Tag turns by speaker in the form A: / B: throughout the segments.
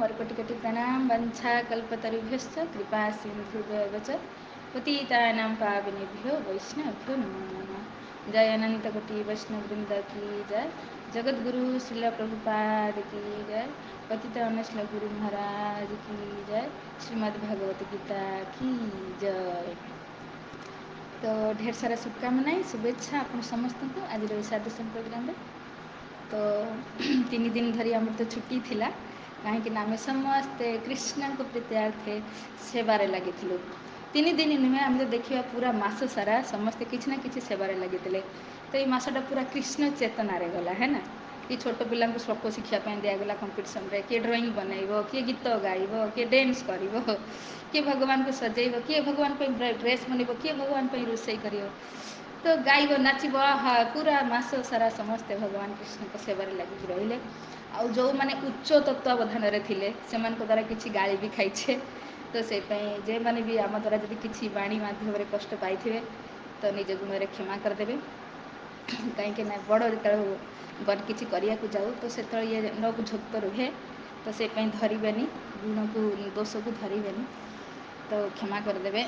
A: ମୋର कोटि कोटि प्रणाम वंशा कल्पतरुभ्यश्च कृपा सिन्धुभ्यः च पतितानां पावनेभ्यो वैष्णवेभ्यो नमो नमः। जय अनंत कोटि वैष्णव वृंद की जय। जगत गुरु श्रील प्रभुपाद की जय। पतित अनश्ल गुरु महाराज की जय। श्रीमद् भागवत गीता की जय। तो ढेर सारा शुभकामना शुभेच्छा आपण समस्त को आज साधु प्रोग्राम रे। तो 3 दिन धरी आम तो छुट्टी थिला कहीं आम समस्ते कृष्ण को प्रीत्यार्थे सेवारे लगी 3 दिन नुहे आम तो देखा पूरा मास सारा समस्ते किसी ना कि सेवारे लगी। तो ये मसटा पूरा कृष्ण चेतनारे गला है ना कि छोट पिला श्लोक शिक्षापी दिगला कंपिटिशन रे किए ड्राइंग बनइब किए गीत गाइब किए डांस कर किए भगवान को सजेब किए भगवान ड्रेस बनइब किए भगवान रोषे कर तो गाइब नाचब पूरा मास सारा समस्ते भगवान कृष्ण को सेवार लगिक रहिले। आउ जो मैंने उच्च तत्वावधान थे से द्वारा किसी गाली भी खाइछे। तो से जे मैंने भी आम द्वारा जब किसी बाणी मध्यम कष्ट पाई तो निज गुण क्षमा करदे। कहीं बड़ जो किसी करने को जाऊ तो से ये नक झोंक रुहे तो से धरबेनि गुण को दोष को धरबेनि तो क्षमा करदे।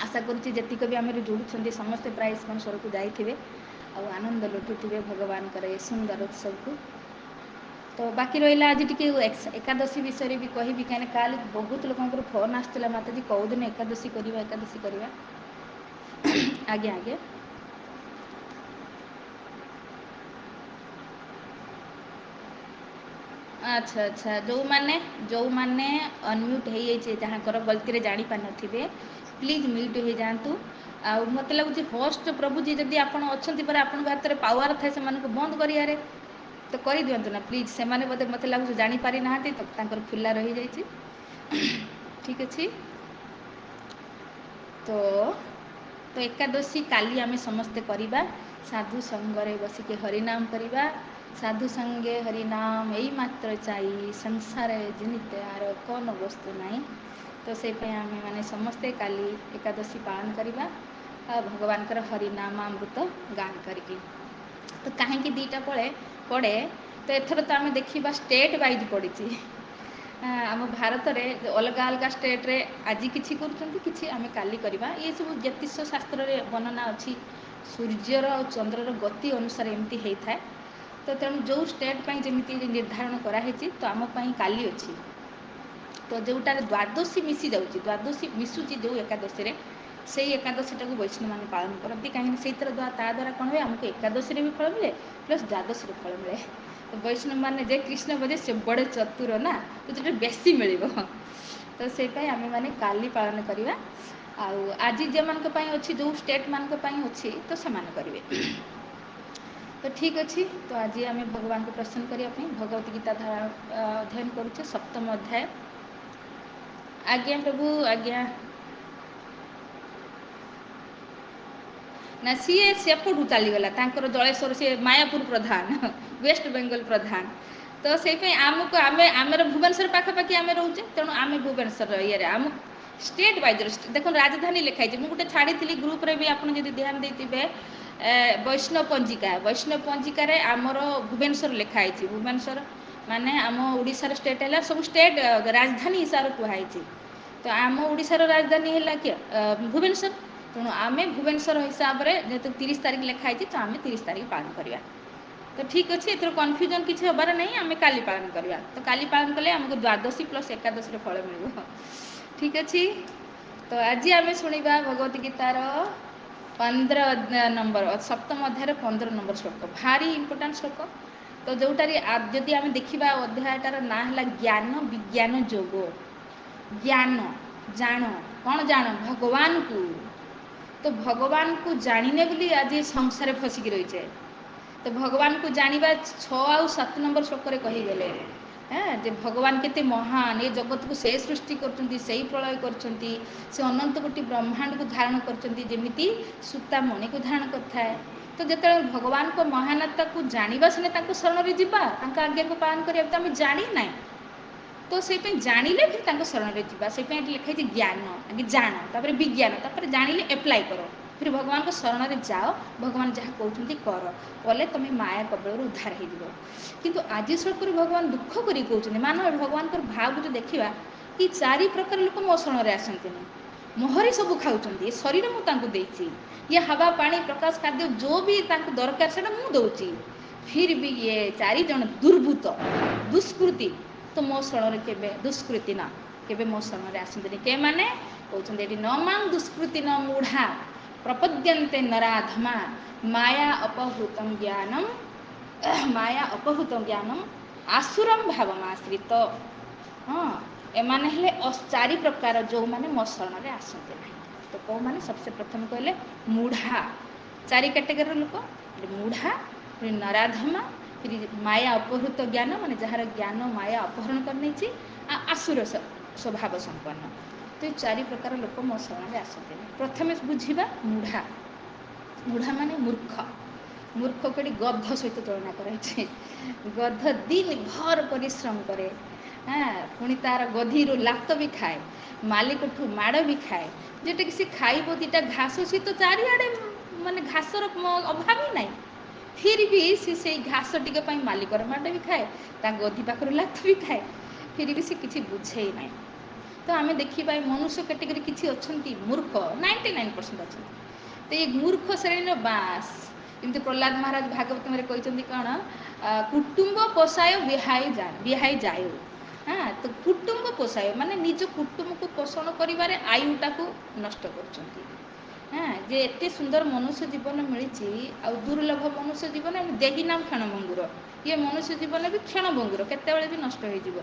A: आशा करुँच जी भी आम जोड़ुं समस्ते प्राय स्पॉन्सर को जाइए और आनंद लुटुवे भगवान ये सुंदर उत्सव को। तो बाकी रहा आज टी एकादशी विषय भी कहि कहीं काल बहुत लोक फोन आसाला माताजी कौदिन एकादशी करवा एकादशी करवा। आज्ञा आज्ञा अच्छा अच्छा जो मैंने अनम्यूट हो जहाँकर गलती जापार थे प्लीज म्यूट हो जातु। आ मत लगुच होस्ट प्रभु जी जदि आप अच्छा आपन हाथ में पावर थाए से बंद कर तो कर दिंतु ना प्लीज से बोधे मत लगुच जापारी ना तो खुला रही जाइए। ठीक अच्छे तो तो एकादशी काली आमे समस्ते करिबा साधु संगरे बसिके हरिनाम करिबा। साधु संगे हरिनाम यही मात्र चाहिए संसार जिनिते आर कौन वस्तु नहीं। तो से आमे माने समस्ते काली एकादशी पालन करिबा भगवान हरिनाम अमृत गान करके। तो कहीं दीटा पड़े तो एथर तो आम देखा स्टेट वाइज पड़ी आम भारत में अलग अलग स्टेट रे आज किसी कर आम काली करवा ये सब ज्योतिष शास्त्र रे वर्णना अच्छी सूर्यर और चंद्रर गति अनुसार एमती होता है। तो तेणु जो स्टेट जमी निर्धारण कराई तो आमपाई काली अच्छी तो जोटार द्वादशी मिसी जाऊँगी द्वादशी मिसुची जो एकादशी से एकादशी टाक वैष्णव मैंने पालन करती कहीं से द्वारा कौन हुए आमको एकादशी भी फल मिले प्लस द्वादशी फल मिले। तो वैष्णव मैंने जे कृष्ण बजे से बड़े चतुर ना तो जो बेसी मिल तो से आम मैंने काली पालन करवा आज जे मानी अच्छी जो स्टेट मानी अच्छी तो से करेंगे। तो ठीक अच्छे तो आज आम भगवान को प्रसन्न करने भगवत गीता अध्ययन करुचे 7म अध्याय। आज्ञा प्रभु आज्ञा ना सी सेपटू चलीगला जलेश्वर सी मायापुर प्रधान वेस्ट बेंगल प्रधान तो से आमको आम भुवनेश्वर पाखापाखि आम रोचे तेणु आम भुवनेश्वर ये आम स्टेट वाइज देख राजधानी लिखाई मुझे गोटे छाड़ी ग्रुप रे भी आप ध्यान देते वैष्णव पंजिकार आमर भुवनेश्वर लिखाई भुवनेश्वर माने आम ओडिशार स्टेट है सब स्टेट राजधानी हिसाब से कहुई तो आम ओडिशार राजधानी है किए भुवनेश्वर तेणु आम भुवनेश्वर हिसाब से जेहेतु 30 तारीख लिखाई तो आम 30 तारीख पालन करवा। तो ठीक अच्छे एथर कन्फ्यूजन किसी हबार नहीं आम काली पालन करवा। तो काली पालन कले आमको द्वादशी प्लस एकादशी फल मिल। ठीक अच्छे तो आज आम शुणा भगवत गीतार 15 नंबर 7म अध्याय 15 नंबर श्लोक भारी इंपोर्टाट श्लोक। तो जोटार जदि आम देखा अध्यायटार ना है ज्ञान विज्ञान जोग ज्ञान जान कौन जान भगवान को। तो भगवान को जानिने बोली आज संसार फसिकी रही है। तो भगवान को जानिबा 6 और 7 नंबर श्लोक कहीगले जे भगवान केते महान ये जगत को से सृष्टि करचंती से प्रलय करचंती से अनंत कोटि ब्रह्मांड को धारण करचंती जेमिति सूता मणि को धारण करता है। तो जिते भगवान को महानता को जानिबा सिने शरण में जीवा आज्ञा को पालन करिया तो आम जानी ना तो से जानिले फिर शरण में जीवा से लिखाई ज्ञान आगे जान तापर विज्ञान तापर जानिले एप्लाई करो फिर भगवान को शरण रे जाओ, भगवान जहाँ कहते कर कले तुम माया कबल उद्धार हो। किंतु आज स्वल्प भगवान दुख करी कहते मान भगवान भाव जो देखा कि चारि प्रकार लोक मो शरण आसती मोहरी सब खाऊँ शरीर मुझे ये हवा पानी प्रकाश खाद्य जो भी दरकार से मुझे फिर भी ये चारिज दुर्बृत्त दुष्कृति तो मो शरण के दुष्कृति न केवे मो शरण आसती के मैंने कहते न मां दुष्कृति न मूढ़ा प्रपद्यन्ते नराधमा माया अपहृतं ज्ञानम आसुरम भावमाश्रित। हाँ एमाने हेले चारि प्रकार जो माने मो शरण आसते ना तो कौ माने सबसे प्रथम कहले मूढ़ा चारि कैटेगरी लोक मूढ़ा फिर नराधमा फिर माया अपहृत ज्ञान माने जार ज्ञान माया अपहरण कर नहीं आसुर स्वभाव संपन्न तो ये चारि प्रकार लोक मो शरण आसते ना। प्रथमे बुझा मूढ़ा मूढ़ा माने मूर्ख मूर्ख कड़ी गध सहित तुलना कराई गध दिन भर परिश्रम करे हाँ पुणी तार गधी लात भी खाए मालिक ठू माड़ भी खाए जोटा कि सी खाइब दीटा घास सी तो चारिआडे माने घासर अभाव ही नहीं फिर भी से घास टिके मालिकर माड़ भी खाए ता गधी पाखर लात भी खाए फिर भी से किसी बुझे ना। तो आम देखा मनुष्य कैटेगरी किसी अच्छा मूर्ख 99% अच्छा तो ये मूर्ख श्रेणी बास एमती प्रहलाद महाराज भागवत में कहते कौन कुटुंब पोषाय विहाय जाय। हाँ तो कुटुंब पोषाय माने निज कुटुंब को पोषण करिबारे आयुटा को नष्ट कर। हाँ जे एते सुंदर मनुष्य जीवन मिली आ दुर्लभ मनुष्य जीवन देही नाम क्षणभंगुर ये मनुष्य जीवन भी क्षणभंगुर केतेबेले भी नष्ट हो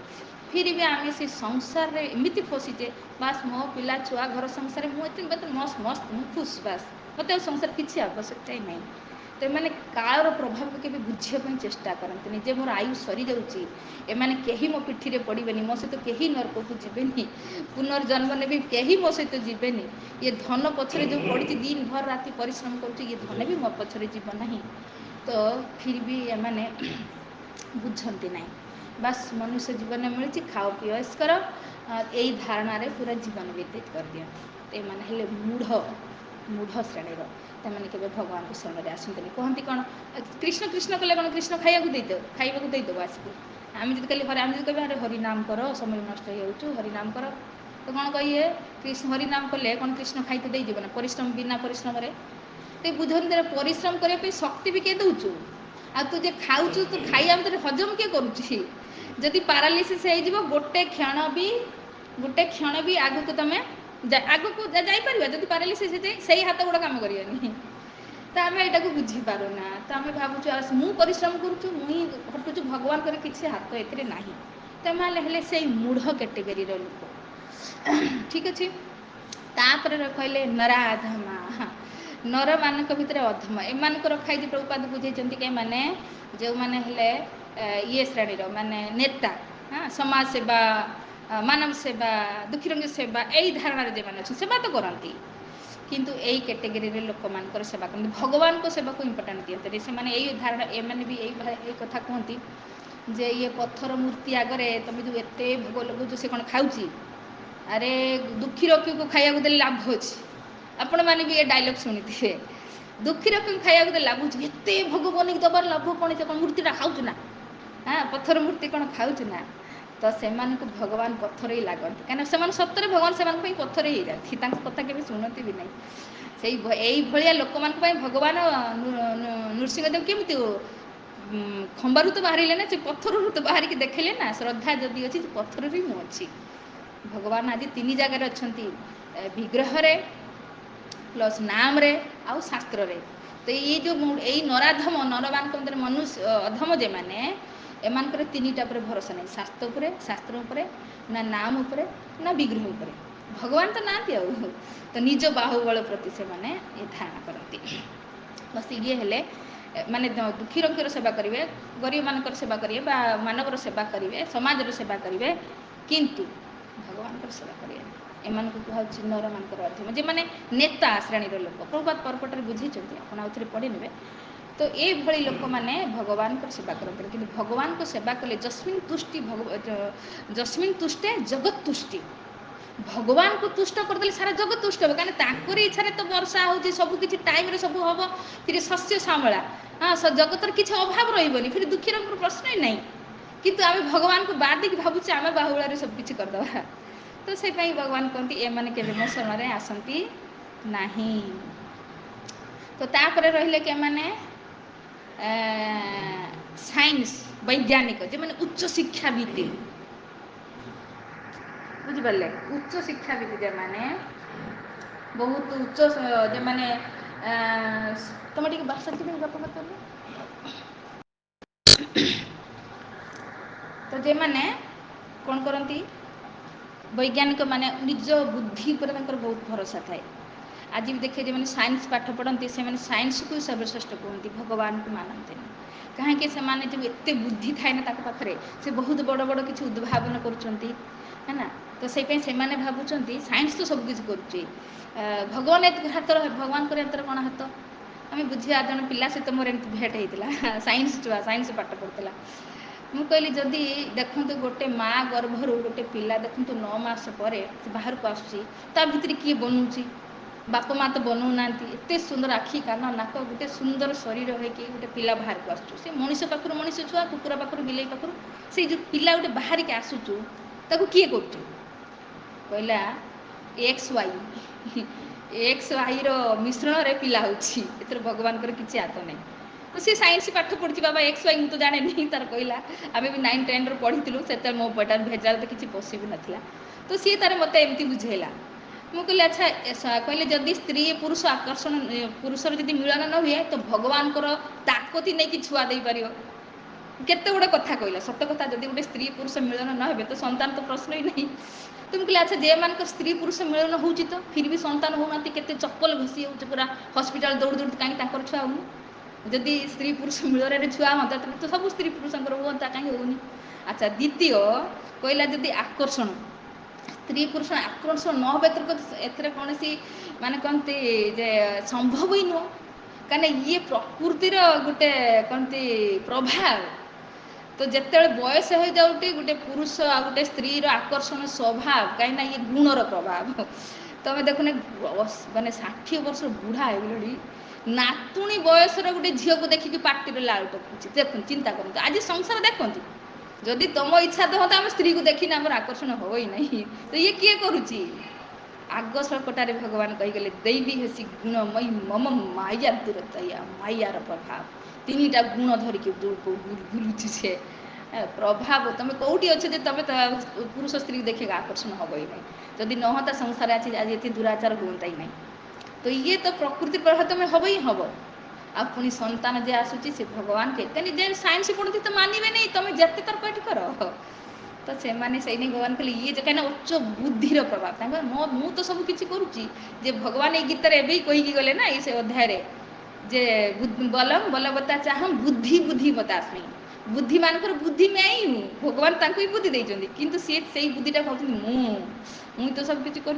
A: फिर भी आम से संसार रे एमती फसीचे बास मो पिला छुआ घर संसार मुझे मस्त मस्त मु खुश बास मत संसार किसी आवश्यकता ही नहीं। तो मैंने कालर प्रभाव को केवि बुझापी चेष्टा करते जे मोर आयु सरी जाऊँगी एमाने कहीं मो पिठी पड़े मो सहित कहीं नरक को जीवेनि पुनर्जन्म ने भी कहीं मो सहित जीवेनि ये धन पछरे जो पड़ी दिन भर राति परिश्रम कर ये धन भी मो पछरे जीव ना। तो फिर भी एमाने बुझती ना बस मनुष्य जीवन मिली खाओ पिओ ऐश कर यही धारणा पूरा जीवन व्यतीत कर दिखते ये मूढ़ मूढ़ श्रेणी मैंने के भगवान को शरण आसती कहती कौन कृष्ण कृष्ण कले कौन कृष्ण खाइबा देदेव आसिक आम जो कल आम जो कहे अरे हरिनाम कर समय नष्ट हो हरिनाम कर तो कौन कहे कृष्ण हरिनाम कले कौन कृष्ण खाई तो देदेव ना परिश्रम बिना परिश्रम तो बुझे परिश्रम करने शक्ति भी किए दौचु आ तू जे खाऊ तो खाइया भितर हजम किए करुँची पारालीसिस हो गोटे क्षण भी आग को तुम आग को जापर जब पारालीसिस से हाथ गोड़ कम करें तो आम यहाँ बुझीपारूना तो आम भावुँ मु परिश्रम करुँ मुई हटुचु भगवान कर किसी हाथ ए ना तो हेले से मूढ़ कैटेगरी लोक ठीक अच्छे। तापर कहले नराधमा नर मान भितर अधम एम रखाई प्रभुपाद बुझे के माने जो मैंने ये श्रेणी माने नेता हाँ समाज सेवा मानव सेवा दुखी रंग सेवा यही धारणा जो मैंने सेवा तो करती किंतु यही कैटेगरी लोक मान सेवा करते भगवान को सेवा को इम्पोर्टाट दिखते से यही धारणा एम भी यही कथा कहती जे ये पत्थर मूर्ति आगे तुम जो एत भोग लगुच से कौन खाऊँ अरे दुखी रक्षी को खाया देले लाभ अच्छे आपण मैंने भी ये डायलॉग शुणी थे दुखी रक्षी खाया लाभ अच्छे एत भोग बन दबार लाभ कौन से मूर्तिटा खाऊँ ना हाँ पत्थर मूर्ति कौन खाऊँ ना तो से भगवान पत्थर ही लगती कहीं से सतरे भगवान से पत्थर ही जाती कथा के शुणती भी नहीं से लोक भगवान नृसिंहदेव केमती खंबारू तो बाहर ना से पत्थर तो बाहर की देखले ना श्रद्धा जदि अच्छी पत्थर ही मुझे भगवान आज तीन जगार अच्छा विग्रह प्लस नाम रे आउ शास्त्र रे तो ये जो यही नराधम नर मान मनुष्य अधम जे मैंने एमानकर तीनिटा पर भरोसा नहीं शास्त्र उपरे ना नाम उपरे ना विग्रह उपरे भगवान तो ना तो निज बाहुबल प्रति से माने ये धारणा करती बस ये हेले माने दुखी रंगर सेवा करेंगे गरीब मानकर सेवा करेंगे मानवर सेवा करेंगे समाजर सेवा करेंगे किंतु भगवान सेवा करेंगे एम कहूँ नर मानकर अधम जे मैंने नेता श्रेणी लोक प्रभुपाद परपटर बुझे आप पढ़ी ने तो ये लोक मैंने भगवान को सेवा करते कि भगवान को सेवा कले जस्मिन तुष्टि जस्मिन तुष्टे जगत तुष्टि भगवान को तुष्ट करदेले सारा जगत तुष्ट हो कहीं तांकरी इच्छा तो वर्षा हो सब किसी टाइम सब हम फिर शस्य श्यामला हाँ जगतर किसी अभाव रही फिर दुखी प्रश्न ही नहीं किंतु आम भगवान को बाधिक भावुचे आम बाहुल्य सब किसी करदे तो से भगवान कहते एमाने केबे मो शरण में आसती नहीं तो तापर रहिले के माने साइंस वैज्ञानिक जो मैंने उच्च शिक्षाविद बुझिपारे उच्च शिक्षाविद जो मैंने बहुत उच्च जो मैंने तुम टे बासा गप मत तो जे मैंने कौन करती वैज्ञानिक माने निज बुद्धि पर बहुत भरोसा थाए आज भी देखिए जो मैंने साइंस पाठ पढ़ती से मैंने साइंस को सर्वश्रेष्ठ कहते भगवान को मानते कहीं से जो एत बुद्धि थाए ना पाखे से बहुत बड़ बड़ किसी उद्भावन कर है ना तो से भावुं साइंस तो सब किसी करुचे भगवान हाथ भगवान हाथ कौन हाथ आम बुझा जन पिला सहित मोर एमती भेट होता साइंस छुआ साइंस पाठ पढ़ुला ମୁଁ କହିଲି ଯଦି ଦେଖନ୍ତୁ ଗୋଟେ ମା ଗର୍ଭରୁ ଗୋଟେ ପିଲା ଦେଖନ୍ତୁ 9 ମାସ ପରେ ସେ ବାହାରକୁ ଆସୁଛି ତା ଭିତରେ କିଏ ବନଉଛି ବାପା ମା ତ ବନଉନାହାନ୍ତି ଏତେ ସୁନ୍ଦର ଆଖି କାନ ନାକ ଗୋଟେ ସୁନ୍ଦର ଶରୀର ହେଇକି ଗୋଟେ ପିଲା ବାହାରକୁ ଆସୁଛୁ ସେ ମଣିଷ ପାଖରୁ ମଣିଷ ଛୁଆ କୁକୁର ପାଖରୁ ବିଲେଇ ପାଖରୁ ସେଇ ଯେଉଁ ପିଲା ଗୋଟେ ବାହାରିକି ଆସୁଛୁ ତାକୁ କିଏ କରୁଛି କହିଲା XYର ମିଶ୍ରଣରେ ପିଲା ହେଉଛି ଏଥିରେ ଭଗବାନଙ୍କର କିଛି ହାତ ନାହିଁ तो सी साइंस पाठ पढ़ी बाबा XY मुझे जाने नहीं तार कहला आम भी 9 10 पढ़ी से मो पेट भेजाल तो किसी पशु ना तो सी तार मत एमती बुझेला मुझे कहली अच्छा कहले जदि स्त्री पुरुष आकर्षण पुरुषर जब मिलन न हुए तो भगवान ताकती नहीं कि छुआ दे पार केते गुड़े कथा कहला सत कथा जब गोटे स्त्री पुरुष मिलन न हो तो संतान तो प्रश्न ही नहीं तो मुझे कहली अच्छा जे मान स्त्री पुरुष मिलन हो तो फिर भी संतान होना केते चप्पल घुसी हो पूरा हस्पिटाल दौड़ दौड़ कहीं छुआ हो जदि स्त्री पुरुष मिलन छुआ हाँ तो सब स्त्री पुरुष हाँ कहीं होनी अच्छा द्वितीय कहला जदि आकर्षण स्त्री पुरुष आकर्षण न हो कौन सी माने कहते जे संभव ही नुह कहीं ये प्रकृतिर गोटे कहते प्रभाव तो जिते बयस हो जाऊे गोटे पुरुष आ गोटे स्त्री आकर्षण स्वभाव कहीं ये गुणर प्रभाव तुम देखुने माने 60 वर्ष बुढ़ा है नातुणी बयसर गोटे झील को देखिए पार्टी लाल टकुची देख चिंता करते आज संसार देखते जदि तुम इच्छा तो हम स्त्री को देखी आम आकर्षण हो ही नहीं तो ये किए करुच्ची आग श्लोकटारे भगवान कहीगले दैवी हेसी गुणमयी मम माया दूरतया मायार प्रभाव 3टा गुण धरिकी बुलुची से प्रभाव तुम कौटी अच्छे तुम पुरुष स्त्री देखे आकर्षण हम ही नहीं जदि न होता संसार आज ये दुराचार होता ही नहीं तो ये तो प्रकृति प्रभाव तुम्हें हम ही हम आ पुणी संतान जे आसूची से भगवान के कहीं जे साइंस पढ़ती तो मानवे नहीं तुम्हें जिते तर्क कर तो से भगवान कहले ये जो कहीं उच्च बुद्धिर प्रभाव मु तो सब किसी करुच्ची जे भगवान ये गीत एवं कहीकि गले ना ये अध्याय जे बलम बलवत्ता चाह बुद्धि बुद्धि बतास्मी बुद्धि मानकर बुद्धि में ही हूँ भगवान ही बुद्धि देते किंतु सी से बुद्धिटा कहते मुझे तो सब किसी कर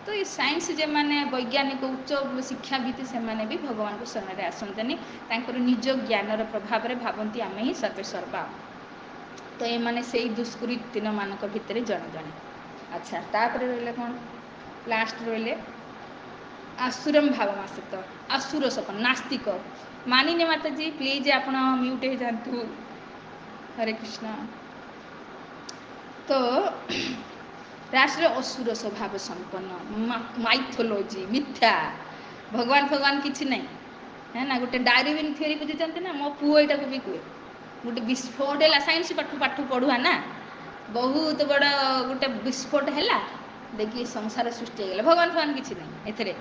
A: तो ये साइंस जे माने वैज्ञानिक उच्च शिक्षाविद से माने भी भगवान को शरण में आसंतनी निज ज्ञानर प्रभाव में भावती आम ही सर्वे सर्वा तो ये माने से दुष्कृतिन मान भितर जन जन अच्छा तापर रही कौन लास्ट रही आसुरम भावमाश्रित आसुर सपन नास्तिक मानिने माताजी प्लीज आप म्यूट हो जातु हरे कृष्ण तो राष्ट्र असुर स्वभाव संपन्न माइथोलॉजी मिथ्या भगवान भगवान किसी नहीं है ना गोटे डार्विन थ्योरी बुझी ना मो पुओ यहाँ को भी कहे गोटे विस्फोट है साइंस पाठ पाठ पढ़ुआ ना बहुत बड़ गोटे विस्फोट है देखिए संसार सृष्टि होगा भगवान भगवान किसी नहीं एथे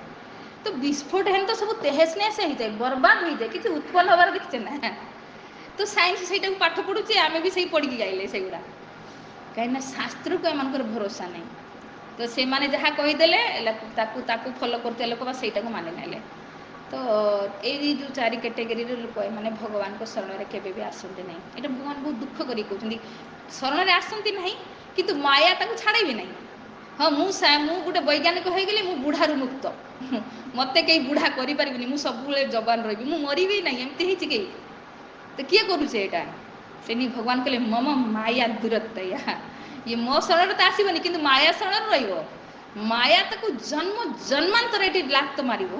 A: तो विस्फोट है तो सब तेहेस नेस हो जाए बर्बाद हो जाए किसी उत्पन्न हबार देखते ना तो साइंस से पाठ पढ़ुचे आम भी सही पढ़ी गाइले से गुड़ा कहीं शास्त्र को एम भरोसा नहीं तो से माने जहाँ कहीदे ताकू फॉलो करते लोक से मानि ना तो ये जो 4 कैटेगरी लोक मैंने भगवान को शरण में केवे भी आसती नहीं ये भगवान बहुत दुख करी कहते शरण में आसती नहीं किंतु माया ताको छाड़े भी नहीं हाँ मुझे गोटे वैज्ञानिक हो गली मु बुढ़ारू मुक्त मत कहीं बुढ़ा करें मुझे सब जवान रही मुझे मरबी ना एमती कहीं तो किए करुचे यहाँ से भगवान कहले मम माया दूरतया ଇଏ ମୋ ଶରଣରେ ତ ଆସିବନି, କିନ୍ତୁ ମାୟା ଶରଣରେ ରହିବ। ମାୟା ତାକୁ ଜନ୍ମ ଜନ୍ମାନ୍ତର ଏଠି ଲାତ ମାରିବ,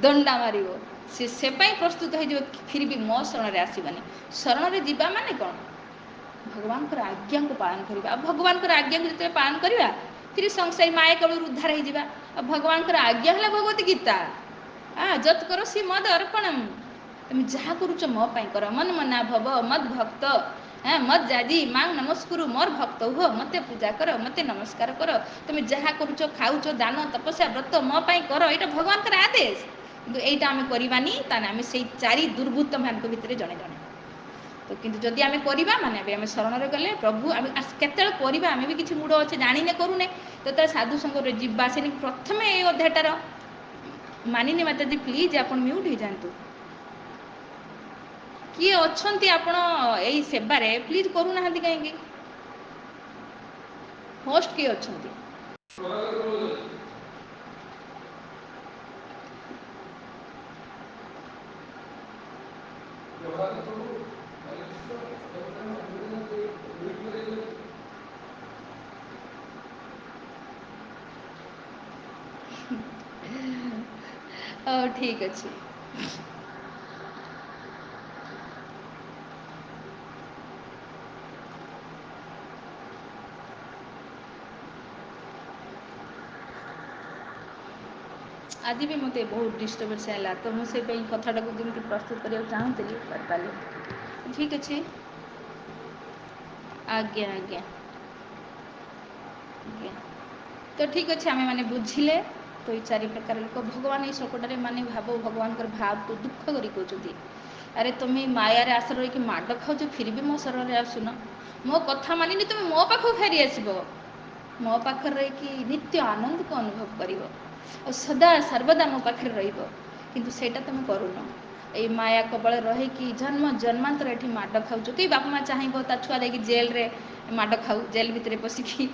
A: ଦଣ୍ଡା ମାରିବ। ସେ ପାଇଁ ପ୍ରସ୍ତୁତ ହେଇଯିବ, ଫିର ବି ମୋ ଶରଣରେ ଆସିବନି। ଶରଣରେ ଯିବା ମାନେ କ'ଣ? ଭଗବାନଙ୍କର ଆଜ୍ଞାକୁ ପାଳନ କରିବା। ଆଉ ଭଗବାନଙ୍କର ଆଜ୍ଞାକୁ ଯେତେବେଳେ ପାଳନ କରିବା, ଫିର ସଂସାରୀ ମାୟା କେବଳରୁ ଉଦ୍ଧାର ହେଇଯିବା। ଆଉ ଭଗବାନଙ୍କର ଆଜ୍ଞା ହେଲା ଭଗବତ ଗୀତା। ଯତ୍ କରୋଷି ମଦ୍ ଅର୍ପଣମ୍, তুমি ଯାହା କରୁଛ ମୋ ପାଇଁ କର। ମନ ମନା ଭବ ମଦ୍ ଭକ୍ତ, ମଦ୍ ଯାଜି ମାଂ ନମସ୍କୁରୁ, ମୋର ଭକ୍ତ ହୁଅ, ମୋତେ ପୂଜା କର, ମୋତେ ନମସ୍କାର କର। তুমি ଯାହା କରୁଛ, ଖାଉଛ, ଦାନ ତପସ୍ୟା ବ୍ରତ ମୋ ପାଇଁ କର, ଏଇଟା ଭଗବାନଙ୍କର ଆଦେଶ। କିନ୍ତୁ ଏଇଟା ଆମେ କରିବାନି, ତାହେଲେ ଆମେ ସେଇ ଚାରି ଦୁର୍ବୃତ୍ତ ମାନଙ୍କ ଭିତରେ ଜଣେ ଜଣେ। ତ କିନ୍ତୁ ଯଦି ଆମେ କରିବା ମାନେ ଆମେ ଶରଣରେ ଗଲେ ପ୍ରଭୁ, ଆମେ କେତେବେଳେ କରିବା ଆମେ ବି କିଛି ମୁଡ଼ ଅଛି ଜାଣିନେ କରୁନେ, ଯେତେବେଳେ ସାଧୁ ସଙ୍ଗରେ ଯିବା। ସେନି ପ୍ରଥମେ ଏଇ ଅଧ୍ୟାୟଟାର ମାନିନୀ ମାତାଜୀ ପ୍ଲିଜ୍ ଆପଣ ମ୍ୟୁଟ୍ ହେଇଯାଆନ୍ତୁ। କିଏ ଅଛନ୍ତି ଆପଣ ଏଇ ସେବାରେ, ପ୍ଲିଜ୍ କରୁନାହାନ୍ତି କାହିଁକି? ହୋଷ୍ଟ କିଏ ଅଛନ୍ତି? ହଉ ଠିକ୍ ଅଛି। ଆଜି ବି ମୋତେ ବହୁତ ଡିଷ୍ଟର୍ବାନ୍ସ ହେଲା, ତ ମୁଁ ସେ ପାଇଁ କଥାଟାକୁ ଯେମିତି ପ୍ରସ୍ତୁତ କରିବାକୁ ଚାହୁଁଥିଲି କରିପାରିଲି। ଠିକ୍ ଅଛି। ଆଜ୍ଞା ଆଜ୍ଞା ଆଜ୍ଞା। ତ ଠିକ୍ ଅଛି, ଆମେ ମାନେ ବୁଝିଲେ। ତ ଏଇ ଚାରି ପ୍ରକାର ଲୋକ ଭଗବାନ ଏଇ ଶ୍ଳୋକଟାରେ ମାନେ ଭାବ ଭଗବାନଙ୍କର ଭାବକୁ ଦୁଃଖ କରି କହୁଛନ୍ତି, ଆରେ ତୁମେ ମାୟାରେ ଆଶ୍ରୟ ରହିକି ମାଡ଼ ଖାଉଛ, ଫିର ବି ମୋ ଶରଣରେ ଆସୁନ। ମୋ କଥା ମାନିଲେ ତୁମେ ମୋ ପାଖକୁ ଫେରି ଆସିବ, ମୋ ପାଖରେ ରହିକି ନିତ୍ୟ ଆନନ୍ଦକୁ ଅନୁଭବ କରିବ, ଆଉ ସଦା ସର୍ବଦା ମୋ ପାଖରେ ରହିବ। କିନ୍ତୁ ସେଇଟା ତୁମେ କରୁନ। ଏଇ ମାୟା କବଳରେ ରହିକି ଜନ୍ମ ଜନ୍ମାନ୍ତର ଏଠି ମାଡ଼ ଖାଉଛ। କେହି ବାପା ମା' ଚାହିଁବ ତା ଛୁଆ ଯାଇକି ଜେଲରେ ମାଡ଼ ଖାଉ, ଜେଲ୍ ଭିତରେ ପଶିକି?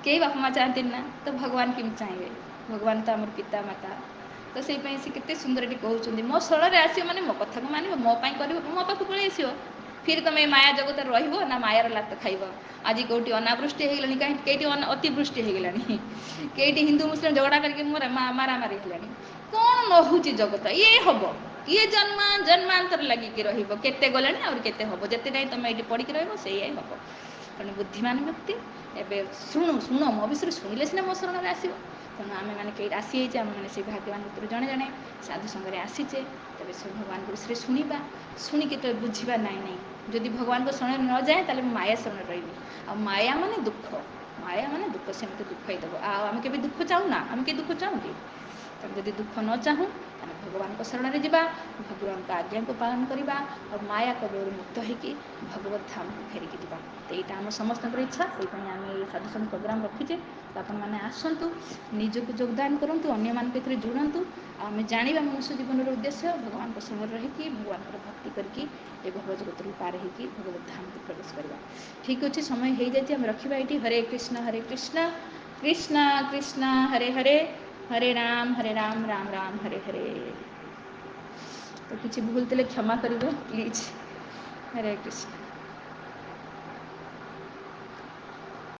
A: କେହି ବାପା ମା' ଚାହାନ୍ତିନି ନା। ତ ଭଗବାନ କେମିତି ଚାହିଁବେ? ଭଗବାନ ତ ଆମର ପିତା ମାତା। ତ ସେଇପାଇଁ ସେ କେତେ ସୁନ୍ଦର ଏଠି କହୁଛନ୍ତି, ମୋ ଶରଣରେ ଆସିବ ମାନେ ମୋ କଥାକୁ ମାନିବ, ମୋ ପାଇଁ କରିବ, ମୋ ପାଖକୁ ପଳେଇ ଆସିବ। ଫିର ତୁମେ ଏ ମାୟା ଜଗତରେ ରହିବ ନା ମାୟାର ଲାତ ଖାଇବ? ଆଜି କେଉଁଠି ଅନାବୃଷ୍ଟି ହେଇଗଲାଣି, କାହିଁକି କେଇଠି ଅତିବୃଷ୍ଟି ହେଇଗଲାଣି, କେଇଠି ହିନ୍ଦୁ ମୁସଲିମ ଝଗଡ଼ା କରିକି ମାରାମାରି ହେଲାଣି। କ'ଣ ରହୁଛି ଜଗତ? ଇଏ ହେବ, ଇଏ ଜନ୍ମ ଜନ୍ମାନ୍ତର ଲାଗିକି ରହିବ। କେତେ ଗଲେଣି, ଆହୁରି କେତେ ହେବ। ଯେତେ ଯାଇ ତୁମେ ଏଇଠି ପଡ଼ିକି ରହିବ, ସେଇଆ ହେବ। ତେଣୁ ବୁଦ୍ଧିମାନ ବ୍ୟକ୍ତି ଏବେ ଶୁଣ, ମୋ ବିଷୟରେ ଶୁଣିଲେ ସିନା ମୋ ଶରଣରେ ଆସିବ। ତେଣୁ ଆମେମାନେ କେହି ଆସିଯାଇଛେ, ଆମେମାନେ ସେଇ ଭାଗ୍ୟବାନ ଭିତରୁ ଜଣେ ଜଣେ ସାଧୁ ସଙ୍ଗରେ ଆସିଛେ। ତେବେ ସେ ଭଗବାନଙ୍କ ବିଷୟରେ ଶୁଣିବା, ଶୁଣିକି ତ ବୁଝିବା, ନାହିଁ ଯଦି ଭଗବାନଙ୍କ ଶରଣରେ ନ ଯାଏ, ତାହେଲେ ମୁଁ ମାୟା ଶରଣରେ ରହିବି। ଆଉ ମାୟା ମାନେ ଦୁଃଖ, ମାୟା ମାନେ ଦୁଃଖ, ସେ ମୋତେ ଦୁଃଖ ହିଁ ଦେବ। ଆଉ ଆମେ କେବେ ଦୁଃଖ ଚାହୁଁନା? ଆମେ କେହି ଦୁଃଖ ଚାହୁଁ କି? ତେଣୁ ଯଦି ଦୁଃଖ ନ ଚାହୁଁ, ତାହେଲେ ଭଗବାନଙ୍କ ଶରଣରେ ଯିବା, ଭଗବାନଙ୍କ ଆଜ୍ଞାକୁ ପାଳନ କରିବା, ଆଉ ମାୟା କବଳରୁ ମୁକ୍ତ ହୋଇକି ଭଗବତ ଧାମକୁ ଫେରିକି ଯିବା। ତ ଏଇଟା ଆମ ସମସ୍ତଙ୍କର ଇଚ୍ଛା। ସେଇପାଇଁ ଆମେ ଏଇ ସାଧୁସଙ୍ଗ ପ୍ରୋଗ୍ରାମ୍ ରଖିଛେ। ତ ଆପଣମାନେ ଆସନ୍ତୁ, ନିଜକୁ ଯୋଗଦାନ କରନ୍ତୁ, ଅନ୍ୟମାନଙ୍କୁ ଏଥିରେ ଯୋଡ଼ନ୍ତୁ। ଆଉ ଆମେ ଜାଣିବା ମନୁଷ୍ୟ ଜୀବନର ଉଦ୍ଦେଶ୍ୟ ଭଗବାନଙ୍କ ଶରଣରେ ରହିକି ଭଗବାନଙ୍କର ଭକ୍ତି କରିକି ଏ ଭବ ଜଗତରୁ ପାର ହେଇକି ଭଗବତ ଧାମକୁ ପ୍ରବେଶ କରିବା। ଠିକ୍ ଅଛି, ସମୟ ହେଇଯାଇଛି, ଆମେ ରଖିବା ଏଇଠି। ହରେ କୃଷ୍ଣ କୃଷ୍ଣ କୃଷ୍ଣ ହରେ ହରେ, ହରେ ରାମ ରାମ ରାମ ହରେ ହରେ। ତ କିଛି ଭୁଲ ଥିଲେ କ୍ଷମା କରିବେ ପ୍ଲିଜ୍। ହରେ କୃଷ୍ଣ।